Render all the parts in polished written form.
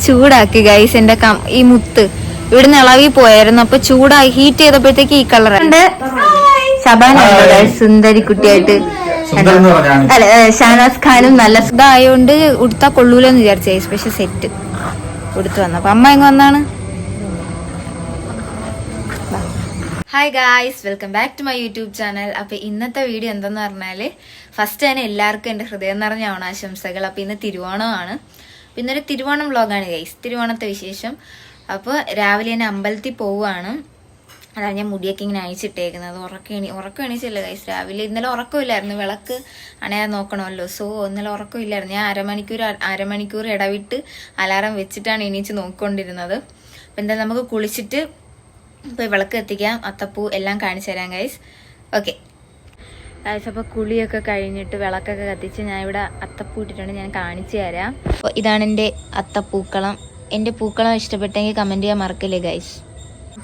ചൂടാക്കി ഗൈസ്. എന്റെ ഈ മുത്ത് ഇവിടുന്ന് ഇളവി പോയായിരുന്നു. അപ്പൊ ചൂടായി ഹീറ്റ് ചെയ്തപ്പോഴത്തേക്ക് ഈ കളർ ശബാന സുന്ദരി കുട്ടിയായിട്ട്. അല്ല, ഷാനവാസ് ഖാനും നല്ല ഇതായോണ്ട് ഉടുത്താ കൊള്ളൂലെന്ന് വിചാരിച്ചു ഗൈസ്. പക്ഷെ സെറ്റ് ഉടുത്തു വന്നു. അപ്പൊ അമ്മ എങ്ങ് വന്നാണ്. Hi guys, welcome back to my YouTube channel. അപ്പൊ ഇന്നത്തെ വീഡിയോ എന്തെന്ന് പറഞ്ഞാല്, ഫസ്റ്റ് തന്നെ എല്ലാവർക്കും എന്റെ ഹൃദയം നിറഞ്ഞ ഓണാശംസകൾ. അപ്പൊ ഇന്ന് തിരുവോണമാണ്. പിന്നെ ഒരു തിരുവോണം വ്ളോഗാണ് ഗൈസ്, തിരുവോണത്തെ വിശേഷം. അപ്പോൾ രാവിലെ തന്നെ അമ്പലത്തിൽ പോവുകയാണ്. അതാണ് ഞാൻ മുടിയൊക്കെ ഇങ്ങനെ അയച്ചിട്ടേക്കുന്നത്. ഉറക്കം എണീച്ചല്ലേ ഗൈസ്. രാവിലെ ഇന്നലെ ഉറക്കമില്ലായിരുന്നു, വിളക്ക് അണയാൻ നോക്കണമല്ലോ. സോ ഇന്നലെ ഉറക്കമില്ലായിരുന്നു. ഞാൻ അരമണിക്കൂർ ഇടവിട്ട് അലാറം വെച്ചിട്ടാണ് എണീച്ച് നോക്കിക്കൊണ്ടിരുന്നത്. അപ്പം എന്തായാലും നമുക്ക് കുളിച്ചിട്ട് ഇപ്പോൾ വിളക്ക് എത്തിക്കാം, അത്തപ്പൂ എല്ലാം കാണിച്ചു തരാം ഗൈസ്. ഓക്കെ ഗൈസ്, അപ്പോൾ കുളിയൊക്കെ കഴിഞ്ഞിട്ട് വിളക്കൊക്കെ കത്തിച്ച് ഞാൻ ഇവിടെ അത്തപ്പൂ ഇട്ടിട്ടുണ്ട്. ഞാൻ കാണിച്ചു തരാം. അപ്പോൾ ഇതാണ് എൻ്റെ അത്തപ്പൂക്കളം. എൻ്റെ പൂക്കളം ഇഷ്ടപ്പെട്ടെങ്കിൽ കമൻറ്റ് ചെയ്യാൻ മറക്കില്ലേ ഗൈസ്.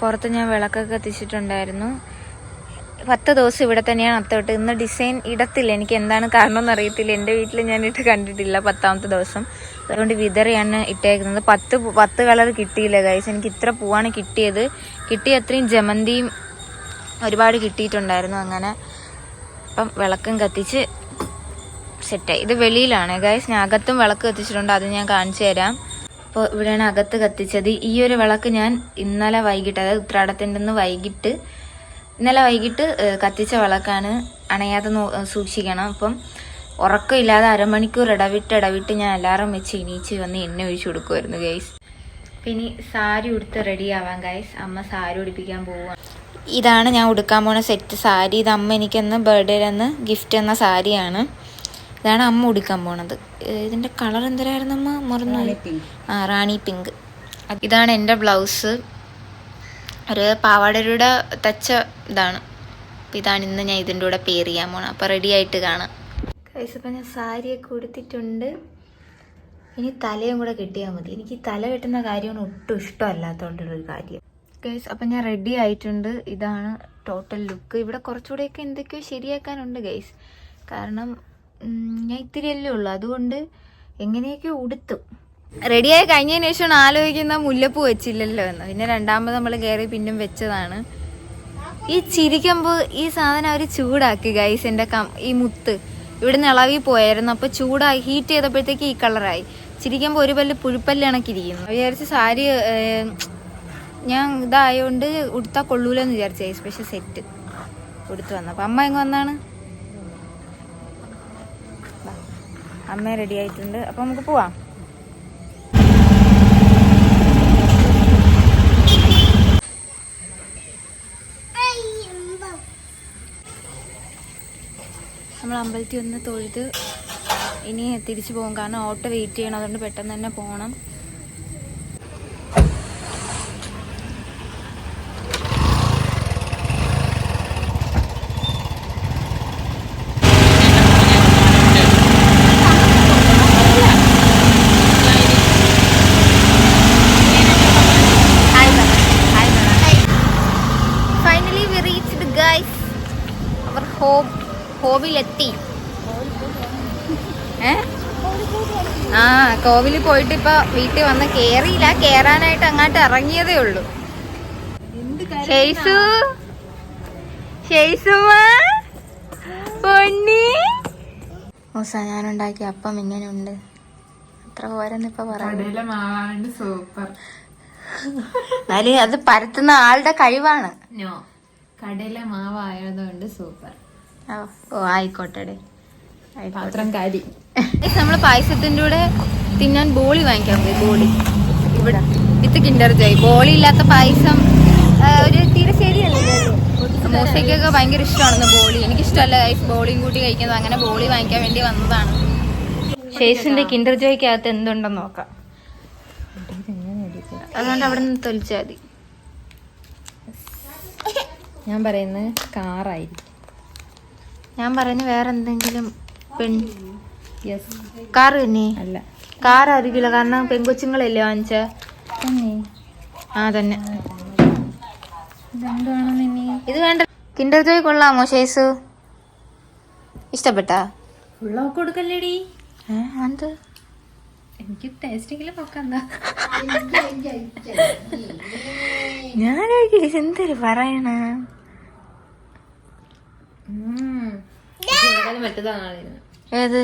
പുറത്ത് ഞാൻ വിളക്കൊക്കെ കത്തിച്ചിട്ടുണ്ടായിരുന്നു. 10 ദിവസം ഇവിടെ തന്നെയാണ് അത്തമിട്ട്. ഇന്ന് ഡിസൈൻ ഇടത്തില്ല, എനിക്ക് എന്താണ് കാരണം എന്ന് അറിയത്തില്ല. എൻ്റെ വീട്ടിൽ ഞാൻ ഇട്ട് കണ്ടിട്ടില്ല 10ാമത്തെ ദിവസം. അതുകൊണ്ട് വിതറിയാണ് ഇട്ടേക്കുന്നത്. 10 കളർ കിട്ടിയില്ല ഗൈസ്. എനിക്ക് ഇത്ര പൂവാണ് കിട്ടിയത്. കിട്ടിയ അത്രയും ജമന്തിയും ഒരുപാട് കിട്ടിയിട്ടുണ്ടായിരുന്നു. അങ്ങനെ അപ്പം വിളക്കും കത്തിച്ച് സെറ്റായി. ഇത് വെളിയിലാണ് ഗൈസ്. ഞാൻ അകത്തും വിളക്ക് കത്തിച്ചിട്ടുണ്ട്, അത് ഞാൻ കാണിച്ചു തരാം. അപ്പോൾ ഇവിടെയാണ് അകത്ത് കത്തിച്ചത്. ഈ ഒരു വിളക്ക് ഞാൻ ഇന്നലെ വൈകിട്ട്, അതായത് ഉത്രാടത്തിൻ്റെ ഇന്നലെ വൈകിട്ട് കത്തിച്ച വിളക്കാണ്. അണയാതെ സൂക്ഷിക്കണം. അപ്പം ഉറക്കമില്ലാതെ അരമണിക്കൂർ ഇടവിട്ട് ഞാൻ അലാറം വെച്ച് എണീച്ച് വന്ന് എണ്ണ ഒഴിച്ചു കൊടുക്കുമായിരുന്നു ഗൈസ്. പിന്നെ സാരി ഉടുത്ത് റെഡി ആവാം ഗൈസ്. അമ്മ സാരി ഉടുപ്പിക്കാൻ പോവുക. ഇതാണ് ഞാൻ ഉടുക്കാൻ പോണ സെറ്റ് സാരി. ഇത് അമ്മ എനിക്കൊന്ന് ബർത്ത്ഡേയിലന്ന് ഗിഫ്റ്റ് തന്ന സാരിയാണ്. ഇതാണ് അമ്മ ഉടുക്കാൻ പോണത്. ഇതിൻ്റെ കളർ എന്തരായിരുന്നു അമ്മ മറന്നു? റാണി പിങ്ക്. ഇതാണ് എൻ്റെ ബ്ലൗസ്. ഒരു പാവാടയുടെ തച്ച ഇതാണ്. അപ്പം ഇതാണ് ഇന്ന് ഞാൻ ഇതിൻ്റെ കൂടെ പെയർ ചെയ്യാൻ പോണം. അപ്പോൾ റെഡി ആയിട്ട് കാണാം ഗൈസ്. അപ്പം ഞാൻ സാരിയൊക്കെ ഉടുത്തിട്ടുണ്ട്. ഇനി തലയും കൂടെ കെട്ടിയാൽ മതി. എനിക്ക് തല കെട്ടുന്ന കാര്യമാണ് ഒട്ടും ഇഷ്ടമല്ലാത്തതുകൊണ്ടുള്ളൊരു കാര്യം ഗൈസ്. അപ്പം ഞാൻ റെഡി ആയിട്ടുണ്ട്. ഇതാണ് ടോട്ടൽ ലുക്ക്. ഇവിടെ കുറച്ചുകൂടെയൊക്കെ എന്തൊക്കെയോ ശരിയാക്കാനുണ്ട് ഗൈസ്. കാരണം ഞാൻ ഇത്തിരിയല്ലേ ഉള്ളൂ, അതുകൊണ്ട് എങ്ങനെയൊക്കെ ഉടുത്തു റെഡിയായി കഴിഞ്ഞതിന് ശേഷമാണ് ആലോചിക്കുന്ന മുല്ലപ്പൂ വെച്ചില്ലല്ലോ എന്ന്. പിന്നെ രണ്ടാമത് നമ്മൾ കയറി പിന്നും വെച്ചതാണ്. ഈ ചിരിക്കുമ്പോൾ ഈ സാധനം അവർ ചൂടാക്കി ഗൈസ്. എൻ്റെ ഈ മുത്ത് ഇവിടുന്ന് ഇളവി പോയായിരുന്നു. അപ്പോൾ ചൂടായി ഹീറ്റ് ചെയ്തപ്പോഴത്തേക്ക് ഈ കളറായി. ചിരിക്കുമ്പോൾ ഒരു പല്ല് പുഴുപ്പല്ല് കണക്കിരിക്കുന്നു. വിചാരിച്ച് സാരി ഞാൻ ഇതായതുകൊണ്ട് ഉടുത്താൽ കൊള്ളൂലെന്ന് വിചാരിച്ചു ഗൈസ്. പക്ഷെ സെറ്റ് ഉടുത്ത് വന്നു. അപ്പം അമ്മ എങ്ങ് വന്നാണ്. അമ്മ റെഡി ആയിട്ടുണ്ട്. അപ്പം നമുക്ക് പോവാം. നമ്മൾ അമ്പലത്തിൽ ഒന്ന് തൊഴുത് ഇനി തിരിച്ചു പോകും. കാരണം ഓട്ടോ വെയിറ്റ് ചെയ്യണം, അതുകൊണ്ട് പെട്ടെന്ന് തന്നെ പോകണം. ഫൈനലി വി റീച്ച്ഡ് ഗൈസ് അവർ കോവിലെത്തി. കോവിലിൽ പോയിട്ട് ഇപ്പൊ വീട്ടിൽ വന്ന് കേറിയില്ല. കേറാനായിട്ട് അങ്ങോട്ട് ഇറങ്ങിയതേ ഉള്ളൂ. ഞാനുണ്ടാക്കിയ അപ്പം ഇങ്ങനെയുണ്ട്. അത്ര പോരെന്ന് ഇപ്പൊ പറയാം. എന്നാലും അത് പരത്തുന്ന ആളുടെ കഴിവാണ്. കടല മാവായതുകൊണ്ട് സൂപ്പർ. ഓ ആയിക്കോട്ടെ. നമ്മള് പായസത്തിന്റെ കൂടെ തിന്നാൻ ബോളി വാങ്ങിക്കാൻ പോയി. ബോളി ഇവിടെ വിത്ത് കിൻഡർ ജോയ്. ബോളി ഇല്ലാത്ത പായസം ഒരു തീരെ ശരിയല്ലേ. മോശയ്ക്കൊക്കെ ഭയങ്കര ഇഷ്ടമാണെന്ന് ബോളി. എനിക്കിഷ്ടമല്ല ഗൈസ് ബോളിയും കൂട്ടി കഴിക്കുന്നത്. അങ്ങനെ ബോളി വാങ്ങിക്കാൻ വേണ്ടി വന്നതാണ്. ഷേസിന്റെ കിൻഡർ ജോയ്ക്കകത്ത് എന്തുണ്ടെന്ന് നോക്കാം. അതുകൊണ്ട് അവിടെ നിന്ന് തൊലിച്ചാൽ മതി. ഞാൻ പറയുന്നത് കാറായിരിക്കും. ഞാൻ പറയുന്നത് വേറെ എന്തെങ്കിലും കാർ തന്നെ അല്ല. കാർ ആയിരിക്കില്ല, കാരണം പെൺകൊച്ചുങ്ങളല്ലേ വാങ്ങിച്ച. തന്നെ ഇത് വേണ്ട. കിൻഡർ ജോയ് കൊള്ളാമോ ഷേസ്? ഇഷ്ടപ്പെട്ടാ? കൊടുക്കല്ലേടി. എനിക്ക് ടേസ്റ്റെങ്കിലും നോക്കണ്ട. ഞാനൊക്കെ എന്തൊരു പറയണ ഏത്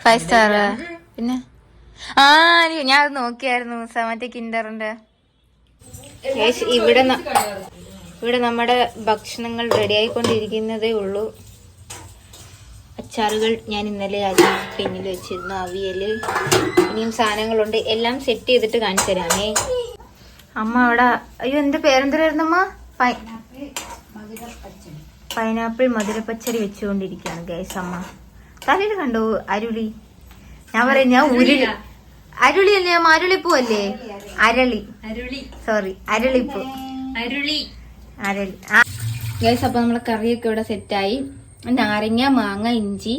5 സ്റ്റാർ പിന്നെ ഞാൻ അത് നോക്കിയായിരുന്നു മറ്റേ കിൻഡറിന്റെ. ഇവിടെ നമ്മുടെ ഭക്ഷണങ്ങൾ റെഡി ആയിക്കൊണ്ടിരിക്കുന്നതേ ഉള്ളൂ. അച്ചാറുകൾ ഞാൻ ഇന്നലെ പിന്നിൽ വെച്ചിരുന്നു. അവിയല് ഇനിയും സാധനങ്ങളുണ്ട്. എല്ലാം സെറ്റ് ചെയ്തിട്ട് കാണിച്ചു തരാമേ. അമ്മ അവിടെ അയ്യോ എന്റെ പേരെന്തരായിരുന്നു അമ്മ? പൈനാപ്പിൾ മധുരപ്പച്ചടി വെച്ചുകൊണ്ടിരിക്കുകയാണ് ഗൈസ്. അമ്മ തലയിൽ കണ്ടോ അരുളി? ഞാൻ പറയാം ഞാൻ അരുളി അല്ലേ അമ്മ? അരുളിപ്പൂ അല്ലേ? സോറി അരുളിപ്പൂ. അരുളി ഗൈസ്. അപ്പൊ നമ്മളെ കറിയൊക്കെ ഇവിടെ സെറ്റായി. നാരങ്ങ, മാങ്ങ, ഇഞ്ചി,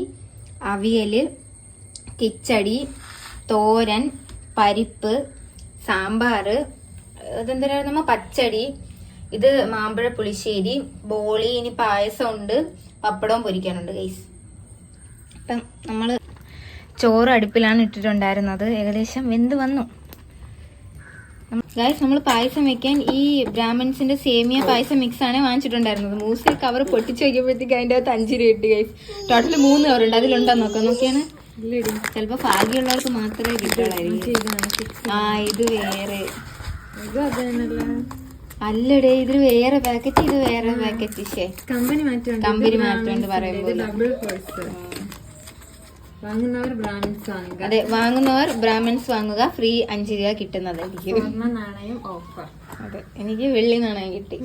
അവിയല്, കിച്ചടി, തോരൻ, പരിപ്പ്, സാമ്പാറ്, ഇതെന്തായിരുന്നു പച്ചടി, ഇത് മാമ്പഴ പുളിശ്ശേരി, ബോളി, ഇനി പായസം ഉണ്ട്, പപ്പടവും പൊരിക്കാനുണ്ട് ഗൈസ്. അപ്പം നമ്മള് ചോറ് അടുപ്പിലാണ് ഇട്ടിട്ടുണ്ടായിരുന്നത്. ഏകദേശം വെന്ത് വന്നു ഗൈസ്. നമ്മൾ പായസം വെക്കാൻ ഈ ബ്രാഹ്മൺസിന്റെ സേമിയ പായസം മിക്സ് ആണ് വാങ്ങിച്ചിട്ടുണ്ടായിരുന്നത്. മൂസിൽ കവർ പൊട്ടിച്ച് വയ്ക്കുമ്പോഴത്തേക്ക് അതിന്റെ അകത്ത് 5 രൂപ കിട്ടി ഗൈസ്. ടോട്ടൽ 3 കവർ ഉണ്ട്. അതിലുണ്ടോ നോക്കിയാണ്. ചിലപ്പോ ഭാഗ്യമുള്ളവർക്ക് മാത്രമേ കിട്ടുള്ളായിരിക്കും. ഇത് വേറെ അല്ലടേ, ഇത് വേറെ പാക്കറ്റ്, ഇത് വേറെ പാക്കറ്റ്. കമ്പനി മാറ്റമുണ്ട് പറയുമ്പോൾ. അതെ, വാങ്ങുന്നവർ ബ്രാഹ്മിൻസ് വാങ്ങുക, ഫ്രീ 5 രൂപ കിട്ടുന്നതായിരിക്കും. അതെ, എനിക്ക് വെള്ളി നാണയം കിട്ടി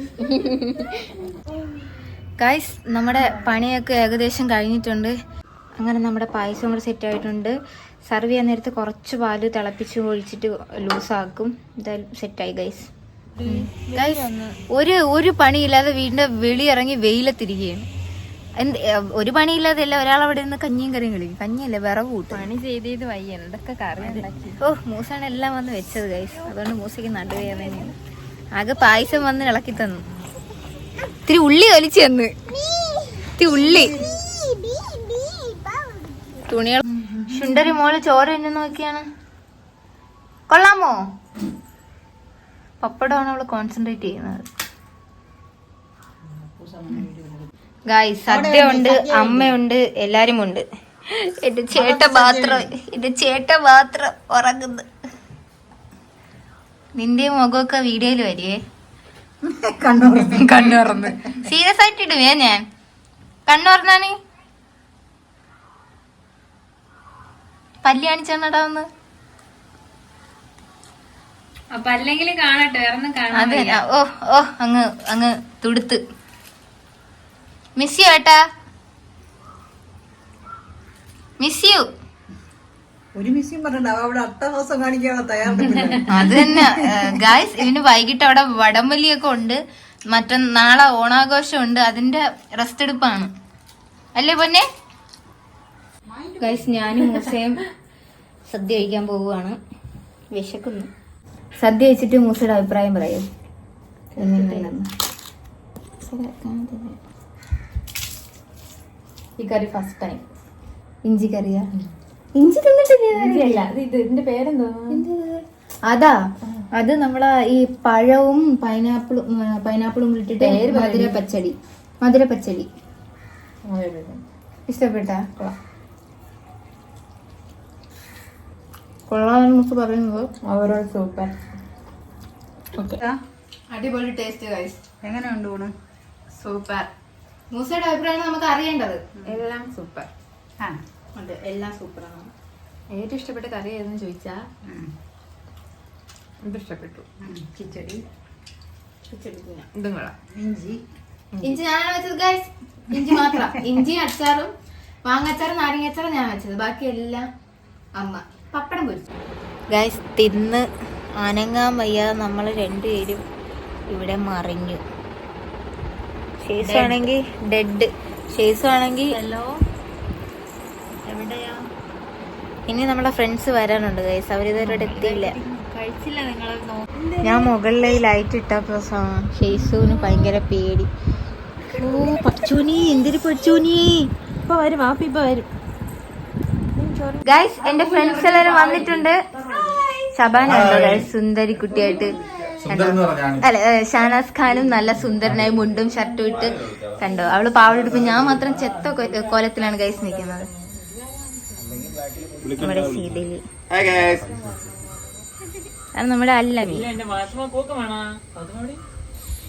ഗൈസ്. നമ്മുടെ പണിയൊക്കെ ഏകദേശം കഴിഞ്ഞിട്ടുണ്ട്. അങ്ങനെ നമ്മുടെ പായസം കൂടെ സെറ്റ് ആയിട്ടുണ്ട്. സർവ് ചെയ്യാൻ നേരത്ത് കുറച്ച് പാല് തിളപ്പിച്ച് ഒഴിച്ചിട്ട് ലൂസാക്കും. എന്തായാലും സെറ്റായി ഗൈസ്. ഒരു പണിയില്ലാതെ വീടിന്റെ വെളിയിറങ്ങി വെയിലത്തിരിക്കുകയാണ്. ഒരു പണിയില്ലാതെ അല്ല, ഒരാളവിടെ നിന്ന് കഞ്ഞിയും കറിയും കളിക്കും. കഞ്ഞിയല്ലേ, വിറവ് കൂട്ടും. പണി ചെയ്ത് വയ്യ, എന്തൊക്കെ കറി ഉണ്ടാക്കി. മൂസാണ് എല്ലാം വന്ന് വെച്ചത് ഗൈസ്. അതുകൊണ്ട് മൂസയ്ക്ക് നടുവേദനയാണ്. ആകെ പായസം വന്ന് ഇളക്കി തന്നു. ഇത്തിരി ഉള്ളി വലിച്ചു തന്നു. ഇത്തിരി ഉള്ളി തുണികൾ. ശുണ്ടരി മോള് ചോറ് തന്നെ നോക്കിയാണ്. കൊള്ളാമോ? പപ്പടമാണ് അവള് കോൺസെൻട്രേറ്റ് ചെയ്യുന്നത് ഗായ്സ്. സദ്യ ഉണ്ട്, അമ്മയുണ്ട്, എല്ലാരും ഉണ്ട്. എന്റെ ചേട്ട മാത്രം ഉറങ്ങുന്നു. നിന്റെ മുഖമൊക്കെ വീഡിയോയില് വരുവേ. കണ്ണുറന്ന് സീരിയസ് ആയിട്ട് ഇടുവേ ഞാൻ. കണ്ണുറന്നാണ് പല്ലി കാണിച്ചാണ്ടാവുന്ന. അല്ലെങ്കിൽ കാണട്ടെ, അതെ. അങ്ങ് തുടുത്ത്. മിസ് യു ഏട്ടാ, മിസ് യു. അത് തന്നെ ഗായ്സ്. ഇതിന് വൈകിട്ട് അവിടെ വടംവലിയൊക്കെ ഉണ്ട്. നാളെ ഓണാഘോഷം ഉണ്ട്. അതിന്റെ റെസ്റ്റ് എടുപ്പാണ് അല്ലേ പൊന്നെ? ഗായ്സ്, ഞാനും മൂസയും സദ്യ കഴിക്കാൻ പോവുകയാണ്. വിശക്കുന്നു. സദ്യ കഴിച്ചിട്ട് മൂസയുടെ അഭിപ്രായം പറയും. ഈ കറി ഫസ്റ്റ് ടൈം. ഇഞ്ചി കറിയാ? ഇഞ്ചി തിന്നിട്ടില്ല. ഇതിന്റെ പേരെന്തോ? അതാ, അത് നമ്മളെ ഈ പഴവും പൈനാപ്പിളും ഇട്ടിട്ട് മധുരപ്പച്ചടി. ഇഷ്ടപ്പെട്ട? കൊള്ളാമെന്ന് നമുക്ക് പറയുന്നത്. Overall super. അടിപൊളി ടേസ്റ്റ് ഗൈസ്. എങ്ങനെയുണ്ട് ഊണ്? സൂപ്പർ. മൂസയുടെ അഭിപ്രായം നമുക്ക് അറിയേണ്ടത്. എല്ലാം സൂപ്പർ. അതെ, എല്ലാം സൂപ്പറാണ്. ഏറ്റവും ഇഷ്ടപ്പെട്ട കറി ഏതെന്ന് ചോദിച്ചാ ഇത് ഇഷ്ടപ്പെട്ടു. കിച്ചടി ഇതും കൊള്ളാം. ഇഞ്ചി ഞാനാണ് വെച്ചത് ഗൈസ്. ഇഞ്ചി മാത്രം. ഇഞ്ചി അച്ചാറും മാങ്ങാച്ചാറും നാരങ്ങ അച്ചാറും ഞാൻ വെച്ചത്. ബാക്കി എല്ലാം അമ്മ. പപ്പടം പൊരിച്ചു ഗൈസ്. തിന്ന് അനങ്ങാൻ വയ്യാതെ നമ്മൾ രണ്ടുപേരും ഇവിടെ മറിഞ്ഞു. ഷേസാണെങ്കിൽ ഡെഡ്. ഷേസാണെങ്കിൽ എവിടെയാ? ഇനി നമ്മളെ ഫ്രണ്ട്സ് വരാനുണ്ട് ഗൈസ്. അവരിതുവരെ എത്തിയില്ല. കഴിച്ചില്ല നിങ്ങൾ? ഞാൻ മുകളിലെ ലൈറ്റ് ഇട്ടപ്പോ ഷേസുവിന് ഭയങ്കര പേടി. ഓ പഠിച്ചോനി, എന്തൊരു പഠിച്ചോനി. ഇപ്പൊ വരും, വാപ്പി ഇപ്പൊ വരും. ഗൈസ്, എന്റെ ഫ്രണ്ട്സ് എല്ലാരും വന്നിട്ടുണ്ട്. ഷബാന ഉണ്ടോ ഗൈസ് സുന്ദരി കുട്ടിയായിട്ട് അല്ലെ ഷാനാസ് ഖാനും നല്ല സുന്ദരനായി മുണ്ടും ഷർട്ടും ഇട്ട് കണ്ടോ അവള് പാവടെടുപ്പ് ഞാൻ മാത്രം ചെത്ത കോലത്തിലാണ് ഗൈസ് നിൽക്കുന്നത് നമ്മുടെ സീതയില് അത് നമ്മുടെ അല്ലമി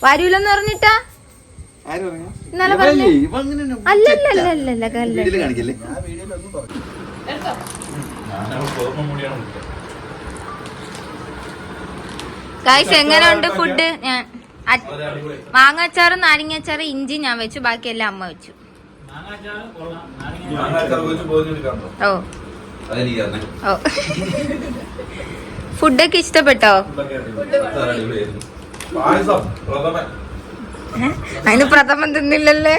വരൂലെന്ന് പറഞ്ഞിട്ടാ ഇന്നലെ പറഞ്ഞു അല്ലല്ലല്ലല്ല ഗൈസ് എങ്ങനെയുണ്ട് ഫുഡ്? ഞാൻ മാങ്ങാച്ചാറും നാരങ്ങാച്ചാറും ഇഞ്ചി ഞാൻ വെച്ചു, ബാക്കിയെല്ലാം അമ്മ വെച്ചു. ഓ ഓ ഫുഡൊക്കെ ഇഷ്ടപ്പെട്ടോ? അതിന് പ്രഥമൻ തിന്നില്ലല്ലേ,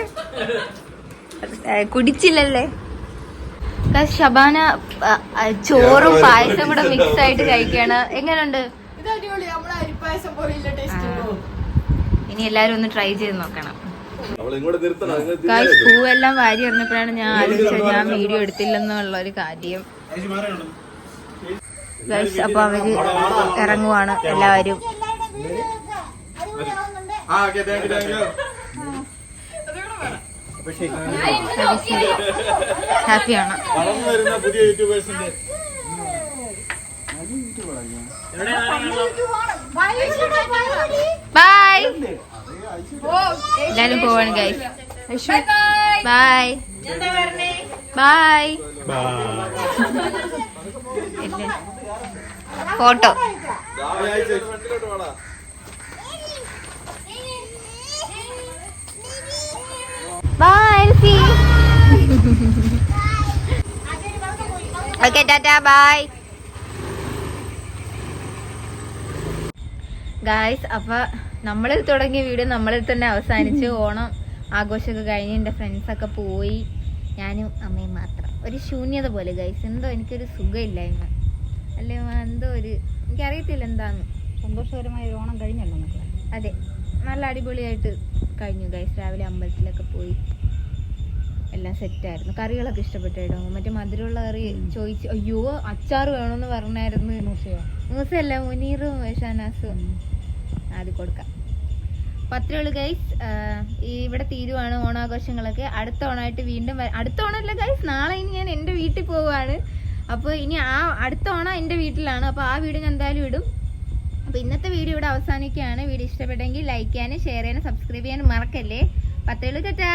കുടിച്ചില്ലല്ലേ? ഷബാന ചോറും പായസം കൂടെ മിക്സ് ആയിട്ട് കഴിക്കാണ്. എങ്ങനെയുണ്ട്? ഇനി എല്ലാരും ഒന്ന് ട്രൈ ചെയ്ത് നോക്കണം. പൂവെല്ലാം വാരി എറിഞ്ഞപ്പോഴാണ് ഞാൻ ആലോചിച്ചത് ഞാൻ വീഡിയോ എടുത്തില്ലെന്നുള്ള ഒരു കാര്യം. അപ്പൊ അവര് ഇറങ്ങുവാണ് എല്ലാവരും. ഹാപ്പിയാണ്. ബൈ. എല്ലാരും പോവാണ് guys. Bye bye. Photo bye. Okay tata bye guys. അപ്പൊ നമ്മളിൽ തുടങ്ങിയ വീഡിയോ നമ്മളിൽ തന്നെ അവസാനിച്ച്. ഓണം ആഘോഷമൊക്കെ കഴിഞ്ഞ് എൻ്റെ ഫ്രണ്ട്സൊക്കെ പോയി, ഞാനും അമ്മയും മാത്രം. ഒരു ശൂന്യത പോലെ ഗൈസ്. എന്തോ എനിക്കൊരു സുഖമില്ലായ്മ അല്ലേ, എന്തോ ഒരു എനിക്കറിയത്തില്ല എന്താന്ന്. സന്തോഷകരമായ ഒരു ഓണം കഴിഞ്ഞല്ലോ നമുക്ക്. അതെ, നല്ല അടിപൊളിയായിട്ട് കഴിഞ്ഞു ഗൈസ്. രാവിലെ അമ്പലത്തിലൊക്കെ പോയി എല്ലാം സെറ്റായിരുന്നു. കറികളൊക്കെ ഇഷ്ടപ്പെട്ടു കേട്ടോ. മറ്റേ മധുരമുള്ള കറി ചോദിച്ചു, അയ്യോ അച്ചാറ് വേണമെന്ന് പറഞ്ഞായിരുന്നു. മൂസല്ല മുനീറും ഷാനാസും. അത് കൊടുക്കാം. അപ്പൊ അത്രേ ഉള്ളു ഗൈസ്. ഇവിടെ തീരുവാണ് ഓണാഘോഷങ്ങളൊക്കെ. അടുത്ത ഓണമായിട്ട് വീണ്ടും അടുത്ത ഓണമല്ല ഗൈസ്, നാളെ ഇനി ഞാൻ എൻ്റെ വീട്ടിൽ പോവുകയാണ്. അപ്പോൾ ഇനി അടുത്ത ഓണം എൻ്റെ വീട്ടിലാണ്. അപ്പോൾ ആ വീഡിയോ ഞാൻ എന്തായാലും ഇടും. അപ്പോൾ ഇന്നത്തെ വീഡിയോ ഇവിടെ അവസാനിക്കുകയാണ്. വീഡിയോ ഇഷ്ടപ്പെട്ടെങ്കിൽ ലൈക്ക് ചെയ്യാനും ഷെയർ ചെയ്യാനും സബ്സ്ക്രൈബ് ചെയ്യാനും മറക്കല്ലേ. പത്തേ ഉള്ളു. ടാറ്റാ.